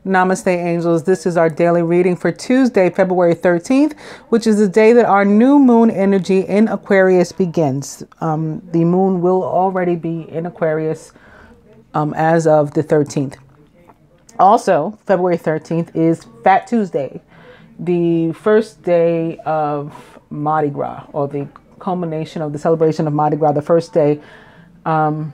Namaste, angels. This is our daily reading for Tuesday, February 13th, which is the day that our new moon energy in Aquarius begins. The moon will already be in Aquarius as of the 13th. Also, February 13th is Fat Tuesday, the first day of Mardi Gras, or the culmination of the celebration of Mardi Gras, the first day. I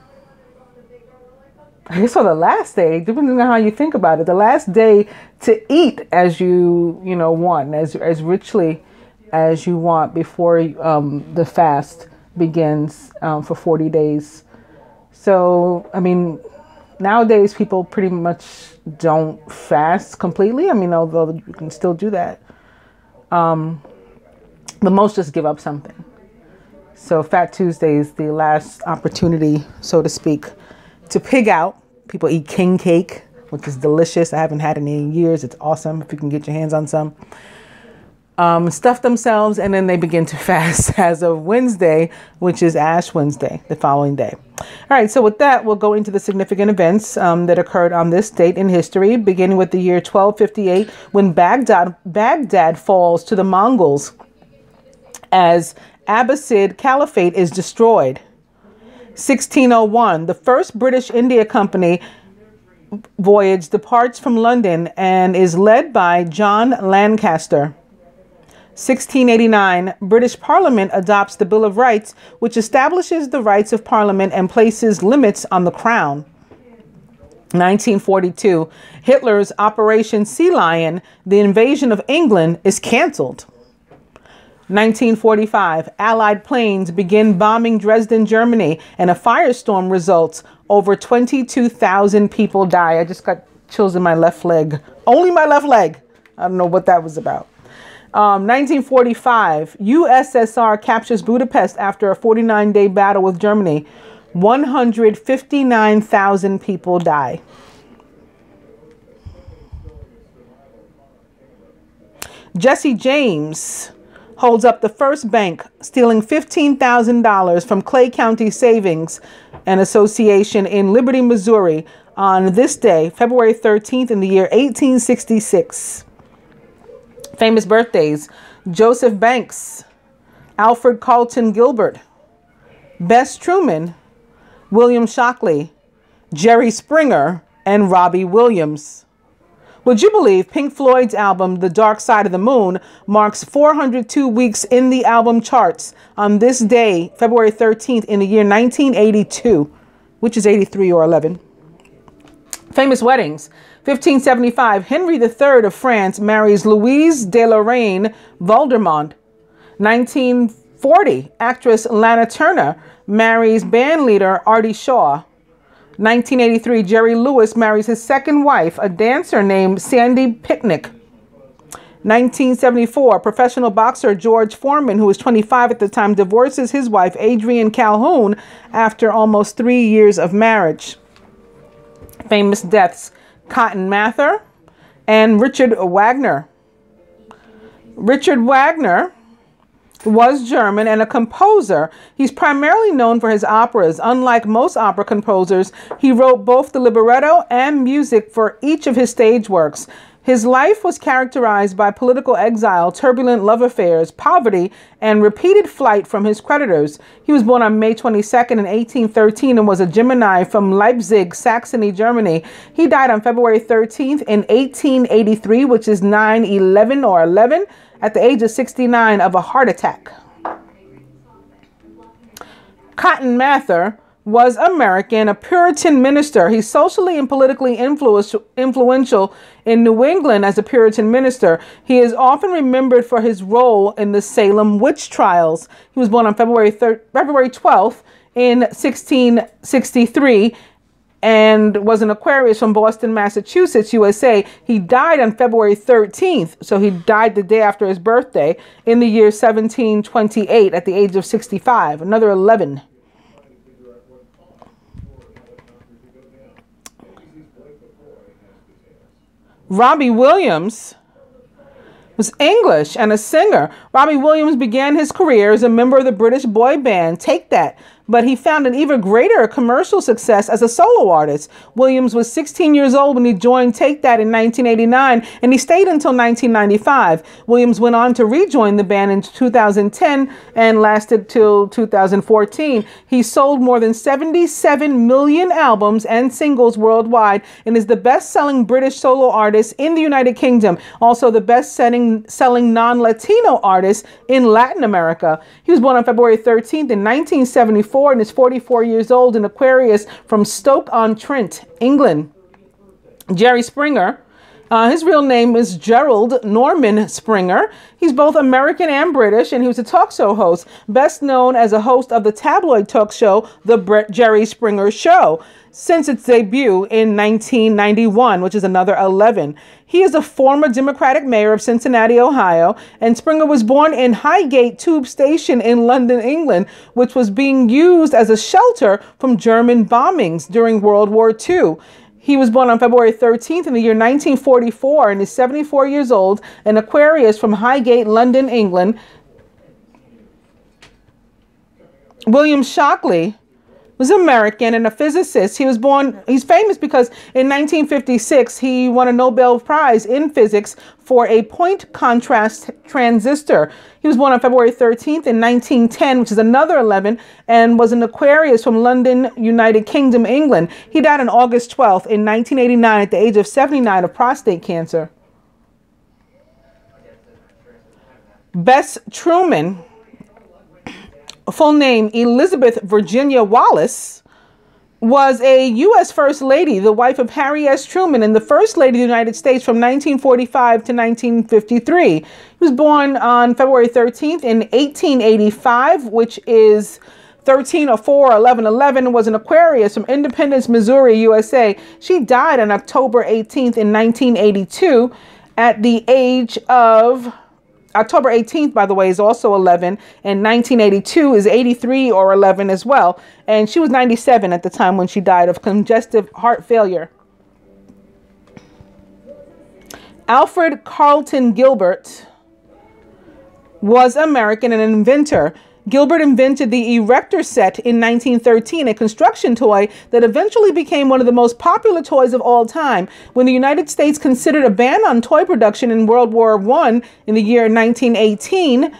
guess on the last day, depending on how you think about it, the last day to eat as you want, as richly as you want before the fast begins for 40 days. So, I mean, nowadays people pretty much don't fast completely. I mean, although you can still do that. But most just give up something. So Fat Tuesday is the last opportunity, so to speak, to pig out. People eat king cake, which is delicious. I haven't had any in years. It's awesome if you can get your hands on some. Stuff themselves, and then they begin to fast as of Wednesday, which is Ash Wednesday, the following day. All right, so with that, we'll go into the significant events that occurred on this date in history, beginning with the year 1258, when Baghdad falls to the Mongols as Abbasid Caliphate is destroyed. 1601, the first British India Company voyage departs from London and is led by John Lancaster. 1689, British Parliament adopts the Bill of Rights, which establishes the rights of Parliament and places limits on the Crown. 1942, Hitler's Operation Sea Lion, the invasion of England, is cancelled. 1945, Allied planes begin bombing Dresden, Germany, and a firestorm results. Over 22,000 people die. I just got chills in my left leg. Only my left leg. I don't know what that was about. 1945, USSR captures Budapest after a 49-day battle with Germany. 159,000 people die. Jesse James holds up the first bank, stealing $15,000 from Clay County Savings and Association in Liberty, Missouri, on this day, February 13th, in the year 1866. Famous birthdays: Joseph Banks, Alfred Carlton Gilbert, Bess Truman, William Shockley, Jerry Springer, and Robbie Williams. Would you believe Pink Floyd's album, The Dark Side of the Moon, marks 402 weeks in the album charts on this day, February 13th, in the year 1982, which is 83 or 11. Famous weddings. 1575, Henry III of France marries Louise de Lorraine Vaudremont. 1940, actress Lana Turner marries bandleader Artie Shaw. 1983, Jerry Lewis marries his second wife, a dancer named Sandy Picnic. 1974, professional boxer George Foreman, who was 25 at the time, divorces his wife, Adrienne Calhoun, after almost 3 years of marriage. Famous deaths: Cotton Mather and Richard Wagner. Richard Wagner was German and a composer. He's primarily known for his operas. Unlike most opera composers, he wrote both the libretto and music for each of his stage works. His life was characterized by political exile, turbulent love affairs, poverty, and repeated flight from his creditors. He was born on May 22nd in 1813 and was a Gemini from Leipzig, Saxony, Germany. He died on February 13th in 1883, which is 9/11 or 11, at the age of 69 of a heart attack. Cotton Mather was American, a Puritan minister. He's socially and politically influential in New England as a Puritan minister. He is often remembered for his role in the Salem witch trials. He was born on February 12th in 1663 and was an Aquarius from Boston, Massachusetts, USA. He died on February 13th, so he died the day after his birthday, in the year 1728 at the age of 65, another 11. Robbie Williams was English and a singer. Robbie Williams began his career as a member of the British boy band Take That, but he found an even greater commercial success as a solo artist. Williams was 16 years old when he joined Take That in 1989, and he stayed until 1995. Williams went on to rejoin the band in 2010 and lasted till 2014. He sold more than 77 million albums and singles worldwide and is the best-selling British solo artist in the United Kingdom, also the best-selling non-Latino artist in Latin America. He was born on February 13th in 1974 and is 44 years old, in Aquarius, from Stoke-on-Trent, England. Jerry Springer. His real name is Gerald Norman Springer. He's both American and British, and he was a talk show host, best known as a host of the tabloid talk show, The Jerry Springer Show, since its debut in 1991, which is another 11. He is a former Democratic mayor of Cincinnati, Ohio, and Springer was born in Highgate Tube Station in London, England, which was being used as a shelter from German bombings during World War II. He was born on February 13th in the year 1944 and is 74 years old, an Aquarius, from Highgate, London, England. William Shockley was American and a physicist. He's famous because in 1956, he won a Nobel Prize in physics for a point contrast transistor. He was born on February 13th in 1910, which is another 11, and was an Aquarius from London, United Kingdom, England. He died on August 12th in 1989 at the age of 79 of prostate cancer. Bess Truman, full name Elizabeth Virginia Wallace, was a U.S. First Lady, the wife of Harry S. Truman, and the First Lady of the United States from 1945 to 1953. He was born on February 13th in 1885, which is 1304 or 1111, and was an Aquarius from Independence, Missouri, USA. She died on October 18th in 1982 at the age of... October 18th, by the way, is also 11, and 1982 is 83 or 11 as well. And she was 97 at the time when she died of congestive heart failure. Alfred Carlton Gilbert was American and an inventor. Gilbert invented the erector set in 1913, a construction toy that eventually became one of the most popular toys of all time. When the United States considered a ban on toy production in World War I in the year 1918,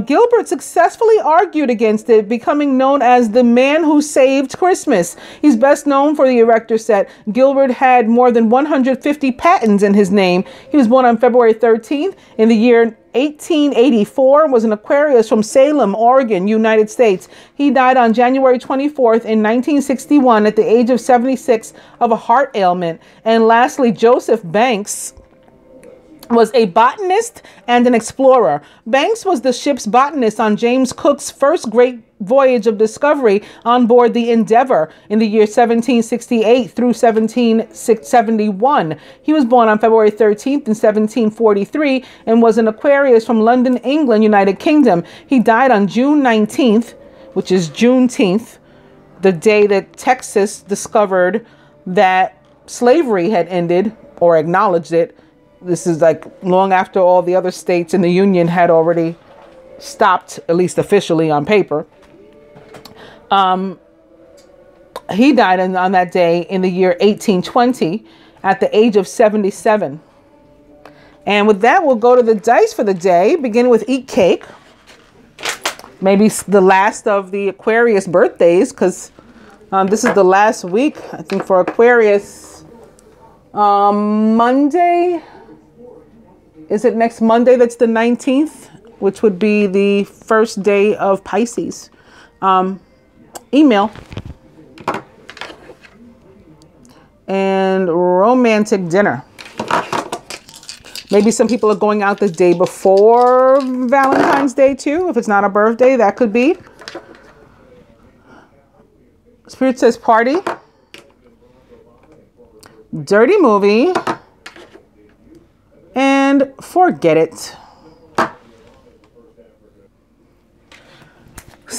Gilbert successfully argued against it, becoming known as the man who saved Christmas. He's best known for the erector set. Gilbert had more than 150 patents in his name. He was born on February 13th in the year 1884, was an Aquarius from Salem, Oregon, United States. He died on January 24th in 1961 at the age of 76 of a heart ailment. And lastly, Joseph Banks was a botanist and an explorer. Banks was the ship's botanist on James Cook's first great voyage of discovery on board the Endeavour in the year 1768 through 1771. He was born on February 13th in 1743 and was an Aquarius from London, England, United Kingdom. He died on June 19th, which is Juneteenth, the day that Texas discovered that slavery had ended or acknowledged it. This is like long after all the other states in the Union had already stopped, at least officially on paper. He died on that day in the year 1820 at the age of 77. And with that, we'll go to the dice for the day, beginning with Eat Cake. Maybe the last of the Aquarius birthdays, because this is the last week, I think, for Aquarius. Monday... Is it next Monday? That's the 19th, which would be the first day of Pisces. Email. And romantic dinner. Maybe some people are going out the day before Valentine's Day too. If it's not a birthday, that could be. Spirit says party. Dirty movie. And forget it.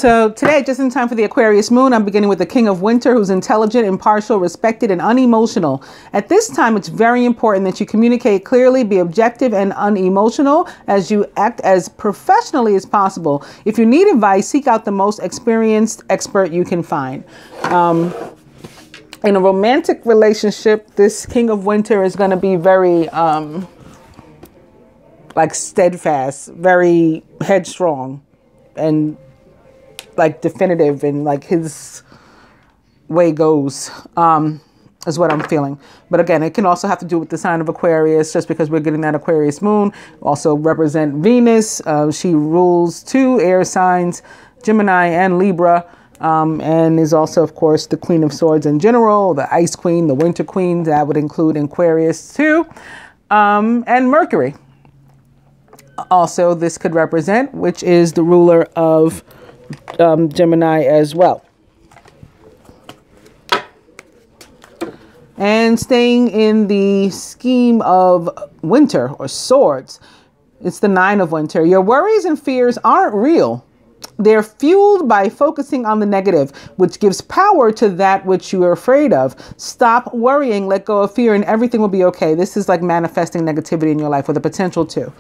So today, just in time for the Aquarius moon, I'm beginning with the King of Winter, who's intelligent, impartial, respected, and unemotional. At this time, it's very important that you communicate clearly, be objective and unemotional as you act as professionally as possible. If you need advice, seek out the most experienced expert you can find. In a romantic relationship, this King of Winter is going to be very like steadfast, very headstrong, and like definitive, and like his way goes is what I'm feeling. But again, it can also have to do with the sign of Aquarius, just because we're getting that Aquarius moon. Also represent Venus. She rules 2 air signs, Gemini and Libra, and is also, of course, the Queen of Swords in general, the Ice Queen, the Winter Queen. That would include Aquarius too, and Mercury. Also, this could represent, which is the ruler of Gemini as well. And staying in the scheme of winter or swords, it's the 9 of Winter. Your worries and fears aren't real. They're fueled by focusing on the negative, which gives power to that which you are afraid of. Stop worrying, let go of fear, and everything will be okay. This is like manifesting negativity in your life, with the potential to.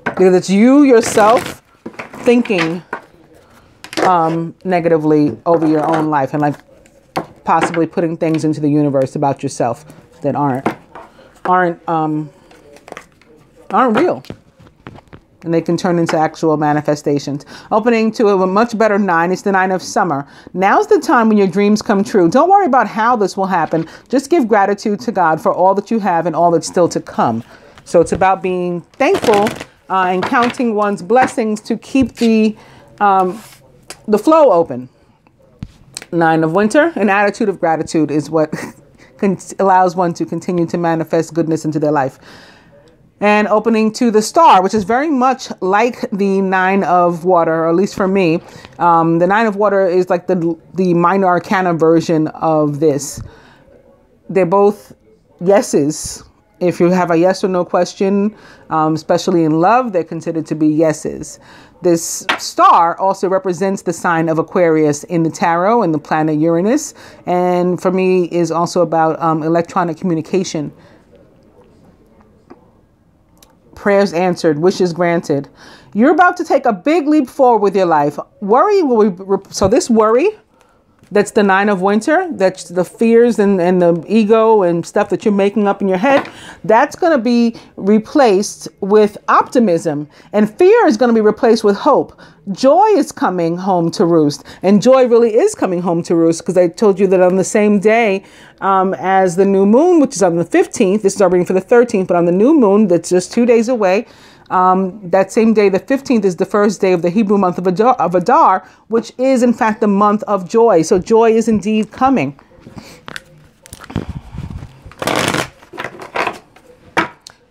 Because it's you yourself thinking negatively over your own life, and like possibly putting things into the universe about yourself that aren't real, and they can turn into actual manifestations. Opening to a much better 9, it's the 9 of Summer. Now's the time when your dreams come true. Don't worry about how this will happen. Just give gratitude to God for all that you have and all that's still to come. So it's about being thankful and counting one's blessings to keep the flow open. 9 of Winter, an attitude of gratitude is what allows one to continue to manifest goodness into their life. And opening to the Star, which is very much like the 9 of Water, or at least for me. The 9 of Water is like the minor arcana version of this. They're both yeses. If you have a yes or no question, especially in love, they're considered to be yeses. This star also represents the sign of Aquarius in the tarot and the planet Uranus. And for me is also about electronic communication. Prayers answered, wishes granted. You're about to take a big leap forward with your life. Worry will be, so this worry, that's the 9 of Winter, that's the fears and the ego and stuff that you're making up in your head. That's going to be replaced with optimism, and fear is going to be replaced with hope. Joy is coming home to roost, and joy really is coming home to roost, because I told you that on the same day as the new moon, which is on the 15th, this is our reading for the 13th, but on the new moon, that's just 2 days away, that same day, the 15th, is the first day of the Hebrew month of Adar, which is in fact the month of joy. So joy is indeed coming.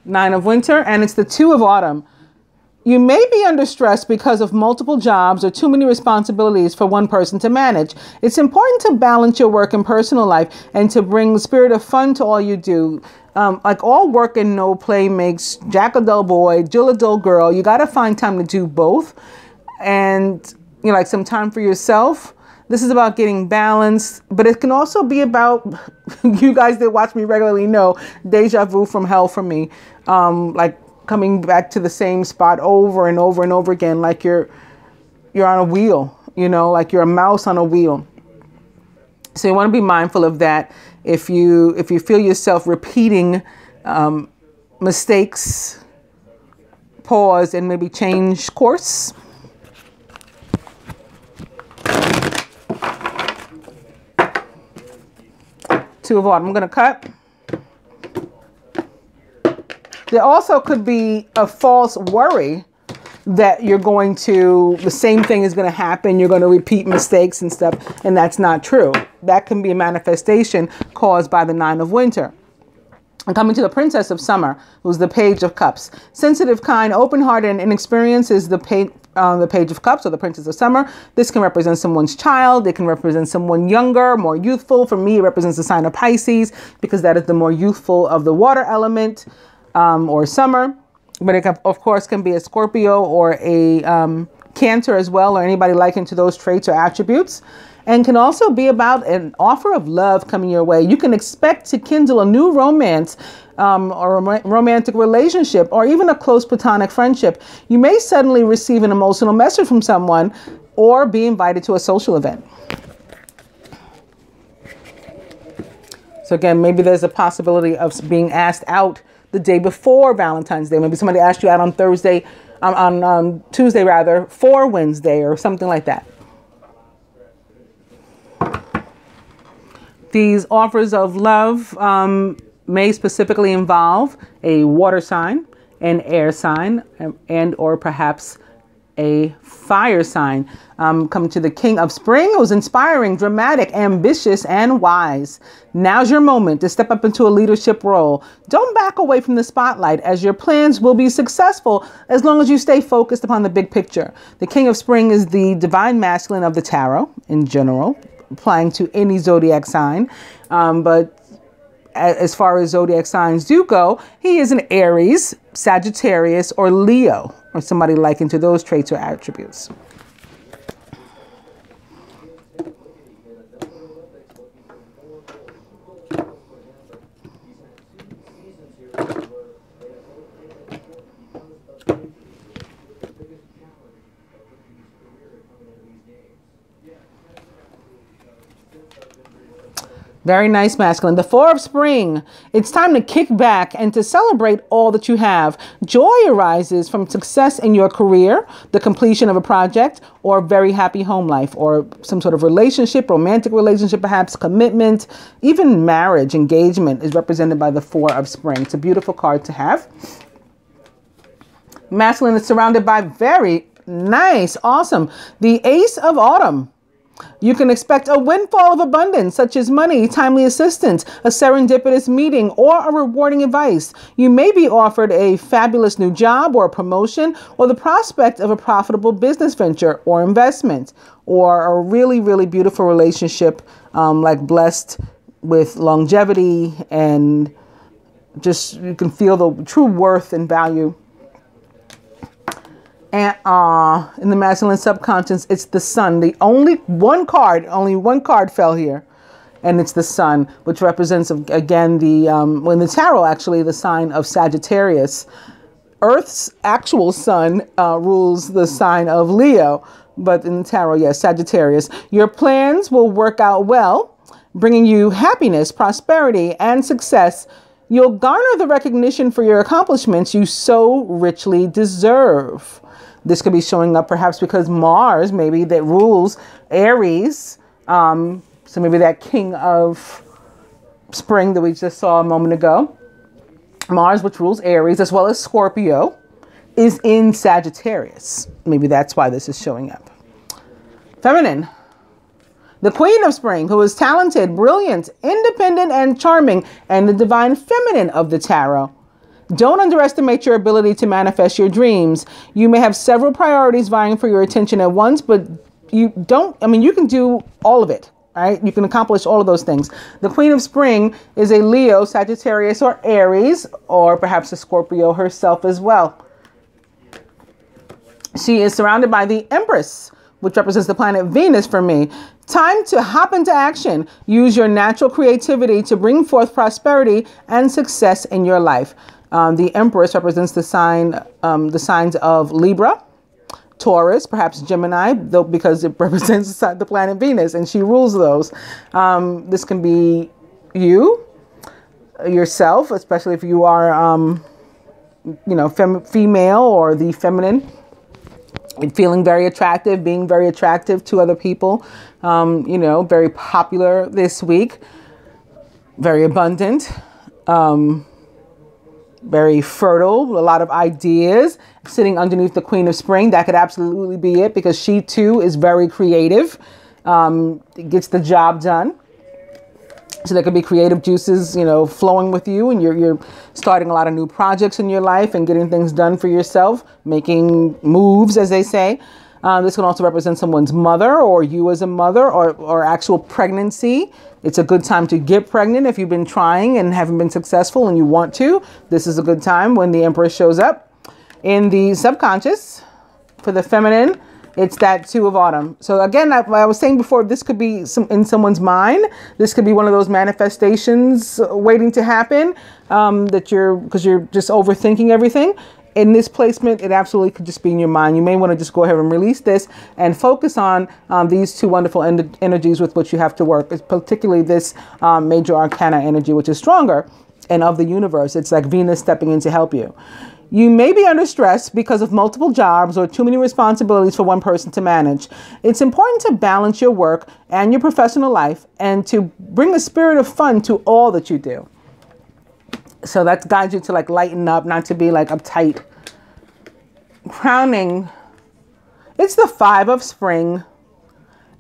Nine of Winter, and it's the 2 of Autumn. You may be under stress because of multiple jobs or too many responsibilities for one person to manage. It's important to balance your work and personal life and to bring the spirit of fun to all you do. Like all work and no play makes Jack a dull boy, Jill a dull girl. You got to find time to do both, and you know, like some time for yourself. This is about getting balanced, but it can also be about, you guys that watch me regularly know, deja vu from hell for me. Like coming back to the same spot over and over and over again, like you're on a wheel, you know, like you're a mouse on a wheel. So you want to be mindful of that. If you feel yourself repeating mistakes, pause and maybe change course. Two of Autumn. I'm going to cut. There also could be a false worry that you're going to, the same thing is going to happen. You're going to repeat mistakes and stuff. And that's not true. That can be a manifestation caused by the 9 of Winter. And coming to the Princess of Summer, who's the Page of Cups. Sensitive, kind, open-hearted, and inexperienced is the Page of Cups, or the Princess of Summer. This can represent someone's child. It can represent someone younger, more youthful. For me, it represents the sign of Pisces, because that is the more youthful of the water element, or summer. But it, of course, can be a Scorpio or a Cancer as well, or anybody likened to those traits or attributes. And can also be about an offer of love coming your way. You can expect to kindle a new romance or a romantic relationship, or even a close platonic friendship. You may suddenly receive an emotional message from someone or be invited to a social event. So again, maybe there's a possibility of being asked out the day before Valentine's Day. Maybe somebody asked you out on Tuesday rather, for Wednesday or something like that. These offers of love may specifically involve a water sign, an air sign, and or perhaps a fire sign. Coming to the King of Spring, who's inspiring, dramatic, ambitious, and wise. Now's your moment to step up into a leadership role. Don't back away from the spotlight, as your plans will be successful as long as you stay focused upon the big picture. The King of Spring is the divine masculine of the tarot in general, applying to any zodiac sign. But as far as zodiac signs do go, he is an Aries, Sagittarius, or Leo, or somebody likened to those traits or attributes. Very nice, masculine. The Four of Spring. It's time to kick back and to celebrate all that you have. Joy arises from success in your career, the completion of a project, or a very happy home life, or some sort of relationship, romantic relationship, perhaps commitment, even marriage, engagement is represented by the Four of Spring. It's a beautiful card to have. Masculine is surrounded by very nice, awesome. The Ace of Autumn. You can expect a windfall of abundance, such as money, timely assistance, a serendipitous meeting, or a rewarding advice. You may be offered a fabulous new job or a promotion, or the prospect of a profitable business venture or investment, or a really, really beautiful relationship, like blessed with longevity, and just you can feel the true worth and value. And in the masculine subconscious, it's the sun. Only one card fell here, and it's the sun, which represents again when the tarot actually the sign of Sagittarius. Earth's actual sun rules the sign of Leo, but in the tarot, yes, Sagittarius. Your plans will work out well, bringing you happiness, prosperity, and success. You'll garner the recognition for your accomplishments you so richly deserve. This could be showing up perhaps because Mars, maybe, that rules Aries. So maybe that King of Spring that we just saw a moment ago. Mars, which rules Aries, as well as Scorpio, is in Sagittarius. Maybe that's why this is showing up. Feminine. The Queen of Spring, who is talented, brilliant, independent, and charming, and the divine feminine of the tarot. Don't underestimate your ability to manifest your dreams. You may have several priorities vying for your attention at once, but you can do all of it, right? You can accomplish all of those things. The Queen of Spring is a Leo, Sagittarius, or Aries, or perhaps a Scorpio herself as well. She is surrounded by the Empress, which represents the planet Venus for me. Time to hop into action. Use your natural creativity to bring forth prosperity and success in your life. The Empress represents the signs of Libra, Taurus, perhaps Gemini, though, because it represents the planet Venus and she rules those. This can be yourself, especially if you are, female or the feminine. Feeling very attractive, being very attractive to other people, very popular this week, very abundant, very fertile, a lot of ideas sitting underneath the Queen of Spring. That could absolutely be it, because she too is very creative, gets the job done. So there could be creative juices, flowing with you, and you're starting a lot of new projects in your life and getting things done for yourself, making moves, as they say. This can also represent someone's mother, or you as a mother, or actual pregnancy. It's a good time to get pregnant if you've been trying and haven't been successful and you want to. This is a good time when the Empress shows up. In the subconscious, for the feminine, It's that 2 of autumn. So again, I was saying before, this could be in someone's mind. This could be one of those manifestations waiting to happen, because you're just overthinking everything. In this placement, it absolutely could just be in your mind. You may want to just go ahead and release this and focus on these 2 wonderful energies with which you have to work. It's particularly this major arcana energy, which is stronger and of the universe. It's like Venus stepping in to help you. You may be under stress because of multiple jobs or too many responsibilities for one person to manage. It's important to balance your work and your professional life and to bring a spirit of fun to all that you do. So that guides you to like lighten up, not to be like uptight. Crowning, it's the 5 of spring.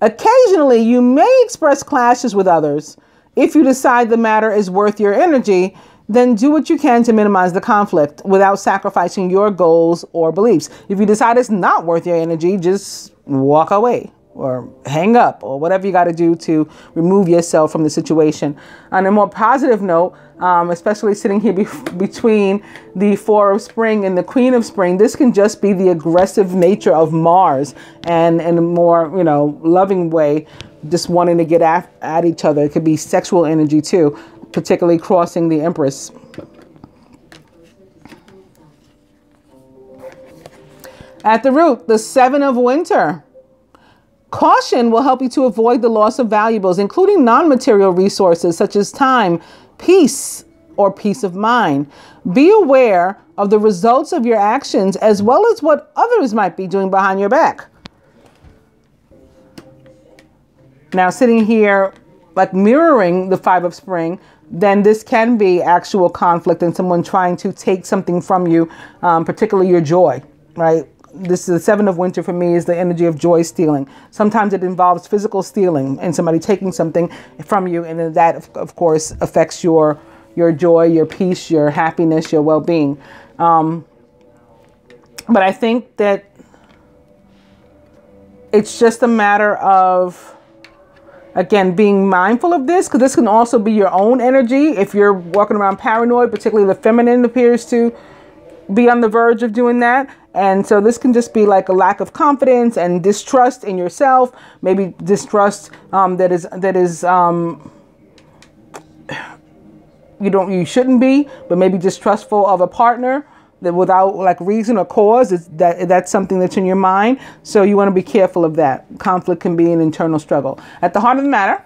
Occasionally, you may express clashes with others. If you decide the matter is worth your energy, then do what you can to minimize the conflict without sacrificing your goals or beliefs. If you decide it's not worth your energy, just walk away or hang up or whatever you got to do to remove yourself from the situation. On a more positive note, especially sitting here between the 4 of spring and the Queen of spring, this can just be the aggressive nature of Mars, and in a more, loving way, just wanting to get at each other. It could be sexual energy too, particularly crossing the Empress. At the root, the 7 of winter. Caution will help you to avoid the loss of valuables, including non-material resources such as time, peace, or peace of mind. Be aware of the results of your actions as well as what others might be doing behind your back. Now, sitting here, like mirroring the 5 of spring, then this can be actual conflict and someone trying to take something from you, particularly your joy, right? This is the 7 of winter for me, is the energy of joy stealing. Sometimes it involves physical stealing and somebody taking something from you. And then that, of course, affects your joy, your peace, your happiness, your well-being. But I think that it's just a matter of, again, being mindful of this, because this can also be your own energy. If you're walking around paranoid, particularly the feminine appears to be on the verge of doing that. And so this can just be like a lack of confidence and distrust in yourself, maybe distrust that is you shouldn't be, but maybe distrustful of a partner that without like reason or cause, that's something that's in your mind. So you want to be careful of that. Conflict can be an internal struggle. At the heart of the matter,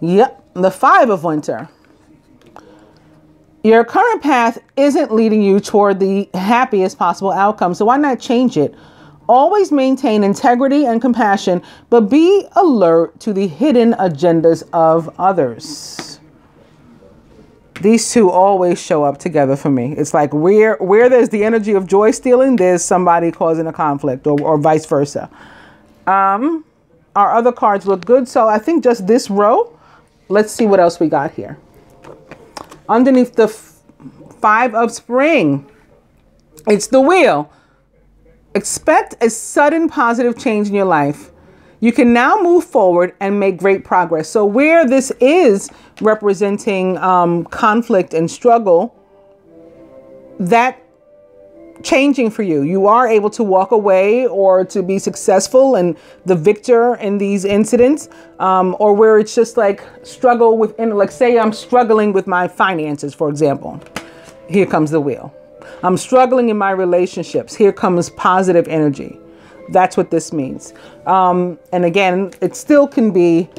yep, the 5 of winter. Your current path isn't leading you toward the happiest possible outcome, so why not change it? Always maintain integrity and compassion, but be alert to the hidden agendas of others. These 2 always show up together for me. It's like where there's the energy of joy stealing, there's somebody causing a conflict, or vice versa. Our other cards look good, so I think just this row. Let's see what else we got here. Underneath the 5 of spring, it's the wheel. Expect a sudden positive change in your life. You can now move forward and make great progress. So where this is representing conflict and struggle, that changing for you. You are able to walk away or to be successful and the victor in these incidents, or where it's just like struggle within, like say I'm struggling with my finances, for example. Here comes the wheel. I'm struggling in my relationships. Here comes positive energy. That's what this means. And again, it still can be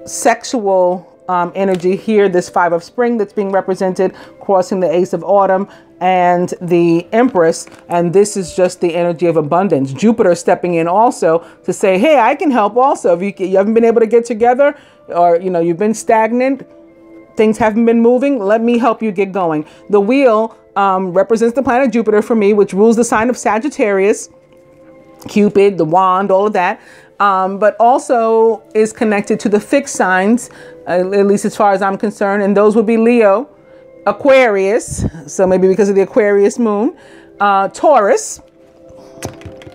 sexual energy here. This 5 of spring that's being represented, crossing the Ace of autumn and the Empress. And this is just the energy of abundance. Jupiter stepping in also to say, hey, I can help also. If you haven't been able to get together, or you've been stagnant, things haven't been moving, let me help you get going. The wheel represents the planet Jupiter for me, which rules the sign of Sagittarius, Cupid, the wand, all of that. But also is connected to the fixed signs, at least as far as I'm concerned. And those would be Leo, Aquarius, so maybe because of the Aquarius moon, Taurus,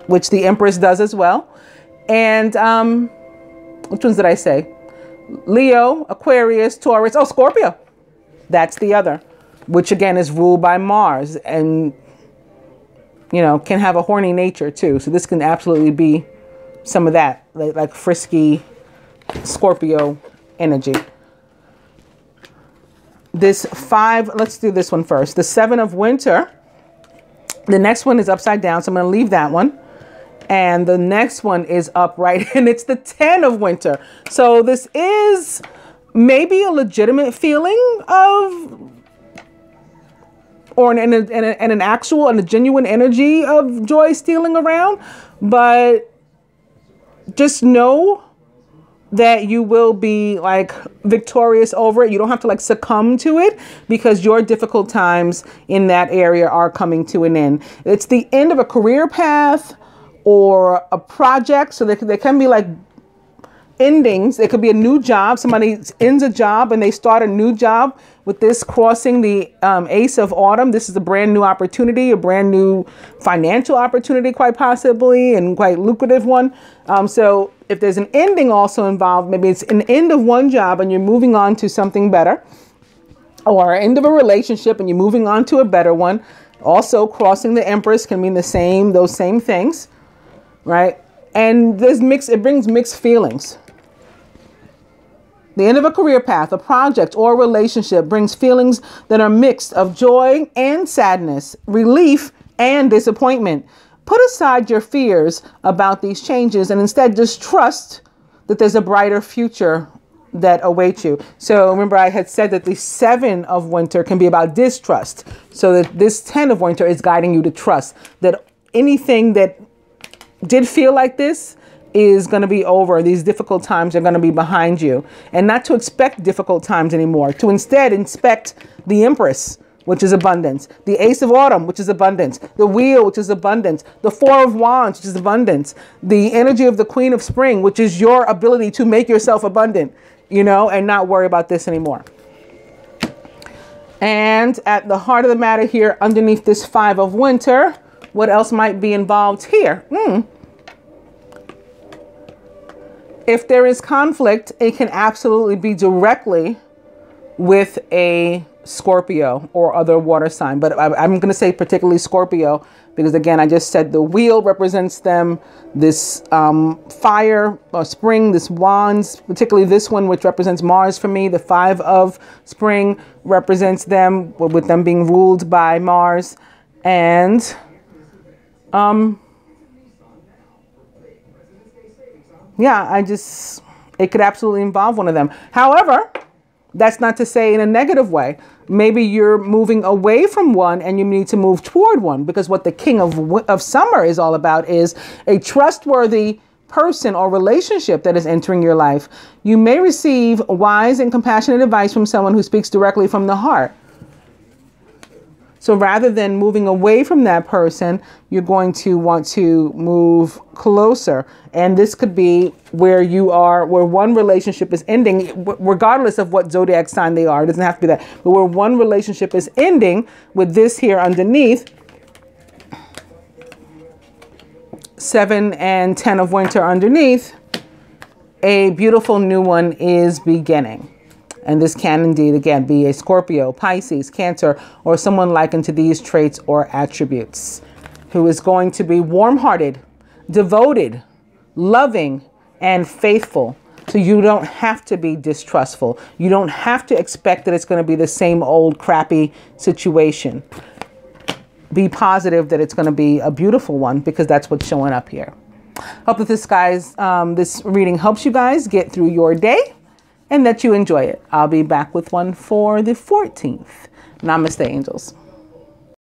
which the Empress does as well. And which ones did I say? Leo, Aquarius, Taurus, oh, Scorpio. That's the other, which again is ruled by Mars. And you know, can have a horny nature too. So this can absolutely be some of that, like frisky Scorpio energy. This 5, let's do this one first. The 7 of winter. The next one is upside down, so I'm going to leave that one. And the next one is upright, and it's the 10 of winter. So this is maybe a legitimate feeling of, or an actual and a genuine energy of joy stealing around. But just know that you will be like victorious over it. You don't have to like succumb to it, because your difficult times in that area are coming to an end. It's the end of a career path or a project. So there can be like endings. It could be a new job. Somebody ends a job and they start a new job. With this crossing the Ace of Autumn, this is a brand new opportunity, a brand new financial opportunity, quite possibly, and quite lucrative one. So if there's an ending also involved, maybe it's an end of one job and you're moving on to something better, or end of a relationship and you're moving on to a better one. Also, crossing the Empress can mean those same things, right? And it brings mixed feelings. The end of a career path, a project, or a relationship brings feelings that are mixed of joy and sadness, relief and disappointment. Put aside your fears about these changes and instead just trust that there's a brighter future that awaits you. So remember, I had said that the 7 of winter can be about distrust. So that this 10 of winter is guiding you to trust that anything that did feel like this is going to be over. These difficult times are going to be behind you, and not to expect difficult times anymore, to instead inspect the Empress, which is abundance, the Ace of Autumn, which is abundance, the Wheel, which is abundance, the 4 of Wands, which is abundance, the energy of the Queen of Spring, which is your ability to make yourself abundant, you know, and not worry about this anymore. And at the heart of the matter here, underneath this 5 of winter, what else might be involved here? If there is conflict, it can absolutely be directly with a Scorpio or other water sign. But I'm going to say particularly Scorpio, because again, I just said the Wheel represents them, this fire or spring, this Wands, particularly this one, which represents Mars for me. The 5 of spring represents them, with them being ruled by Mars. And yeah, it could absolutely involve one of them. However, that's not to say in a negative way. Maybe you're moving away from one and you need to move toward one, because what the King of Summer is all about is a trustworthy person or relationship that is entering your life. You may receive wise and compassionate advice from someone who speaks directly from the heart. So rather than moving away from that person, you're going to want to move closer. And this could be where you are, where one relationship is ending, regardless of what zodiac sign they are. It doesn't have to be that. But where one relationship is ending, with this here underneath, 7 and 10 of winter underneath, a beautiful new one is beginning. And this can indeed, again, be a Scorpio, Pisces, Cancer, or someone likened to these traits or attributes, who is going to be warm-hearted, devoted, loving, and faithful. So you don't have to be distrustful. You don't have to expect that it's going to be the same old crappy situation. Be positive that it's going to be a beautiful one, because that's what's showing up here. Hope that this reading helps you guys get through your day, and that you enjoy it. I'll be back with one for the 14th. Namaste, angels.